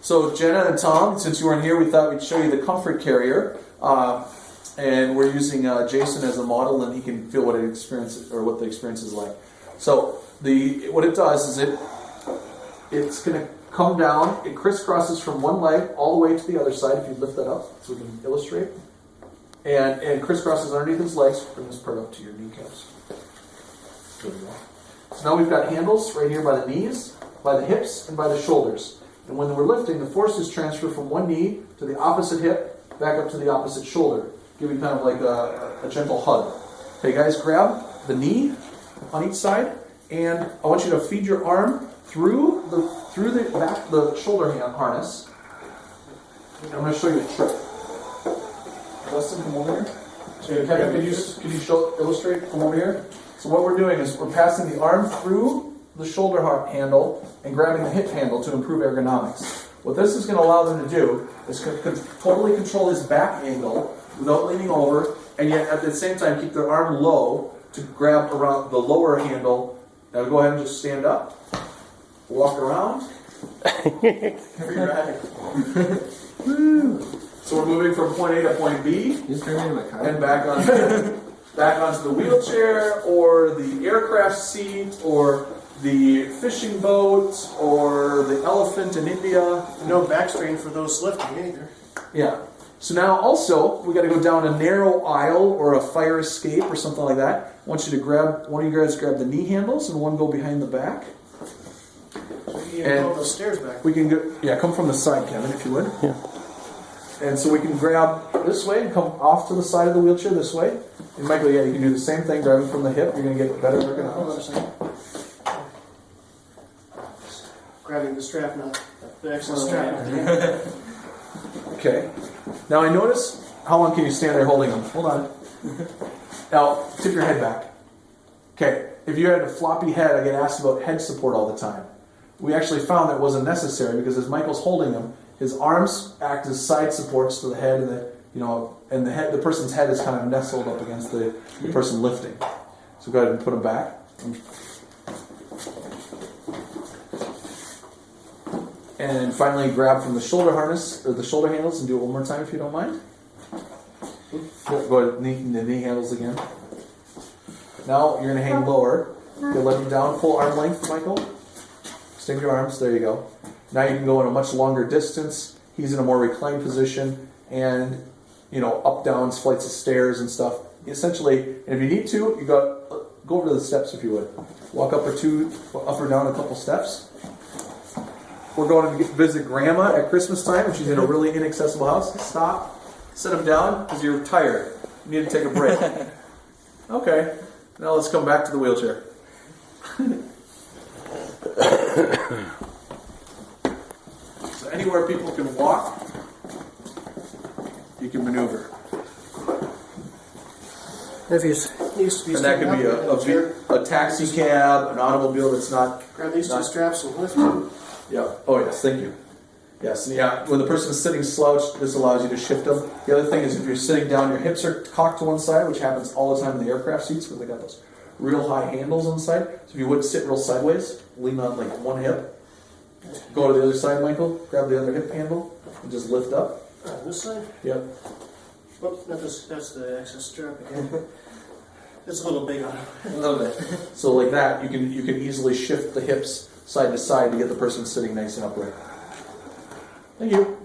So Jenna and Tom, since you weren't here, we thought we'd show you the comfort carrier, and we're using Jason as a model, and he can feel what the experience is like. So what it does is it's going to come down. It crisscrosses from one leg all the way to the other side. If you lift that up, so we can illustrate, and crisscrosses underneath his legs. Bring this part up to your kneecaps. There we go. So now we've got handles right here by the knees, by the hips, and by the shoulders. And when we're lifting, the forces transfer from one knee to the opposite hip, back up to the opposite shoulder, giving kind of like a gentle hug. Okay, guys, grab the knee on each side, and I want you to feed your arm through the shoulder harness. I'm going to show you a trick. Dustin, come over here. So Kevin, can you illustrate? Come over here. So what we're doing is we're passing the arm through the shoulder handle and grabbing the hip handle to improve ergonomics. What this is going to allow them to do is totally control his back angle without leaning over, and yet at the same time keep their arm low to grab around the lower handle. Now go ahead and just stand up, walk around. So we're moving from point A to point B, and back onto the wheelchair, or the aircraft seat, or the fishing boat, or the elephant in India. No back strain for those lifting either. Yeah. So now also, we got to go down a narrow aisle or a fire escape or something like that. I want you to grab, one of you guys grab the knee handles and one go behind the back. So you can go those stairs back. We can go, come from the side, Kevin, if you would. Yeah. And so we can grab this way and come off to the side of the wheelchair this way. And Michael, you can do the same thing, grabbing from the hip. You're going to get better ergonomics. Grabbing the strap, not the extra strap. Okay. Now I notice, how long can you stand there holding them? Hold on. Now, tip your head back. Okay. If you had a floppy head, I get asked about head support all the time. We actually found that wasn't necessary because as Michael's holding them, his arms act as side supports to the head, and the person's head is kind of nestled up against the person lifting. So go ahead and put them back. And finally, grab from the shoulder harness or the shoulder handles and do it one more time if you don't mind. Go ahead and the knee handles again. Now you're going to hang lower. You'll let them down full arm length, Michael. Extend your arms. There you go. Now you can go in a much longer distance. He's in a more reclined position, and up, down, flights of stairs and stuff. Essentially, and if you need to, you go over to the steps if you would. Walk up or down a couple steps. We're going to visit Grandma at Christmas time, and she's in a really inaccessible house. Stop. Sit him down because you're tired. You need to take a break. Okay. Now let's come back to the wheelchair. So anywhere people can walk, you can maneuver. If you needs to be, and that could be a taxi cab, an automobile that's not. Grab these two straps and lift them. Yeah. Oh yes, thank you. Yes, and when the person is sitting slouched, this allows you to shift them. The other thing is if you're sitting down, your hips are cocked to one side, which happens all the time in the aircraft seats because they got those real high handles on the side. So if you would sit real sideways, lean on like one hip, go to the other side, Michael, grab the other hip handle, and just lift up. This side? Yep. Whoops, that's the excess strap again. It's a little big on it. A little bit. So like that, you can easily shift the hips side to side to get the person sitting nice and upright. Thank you.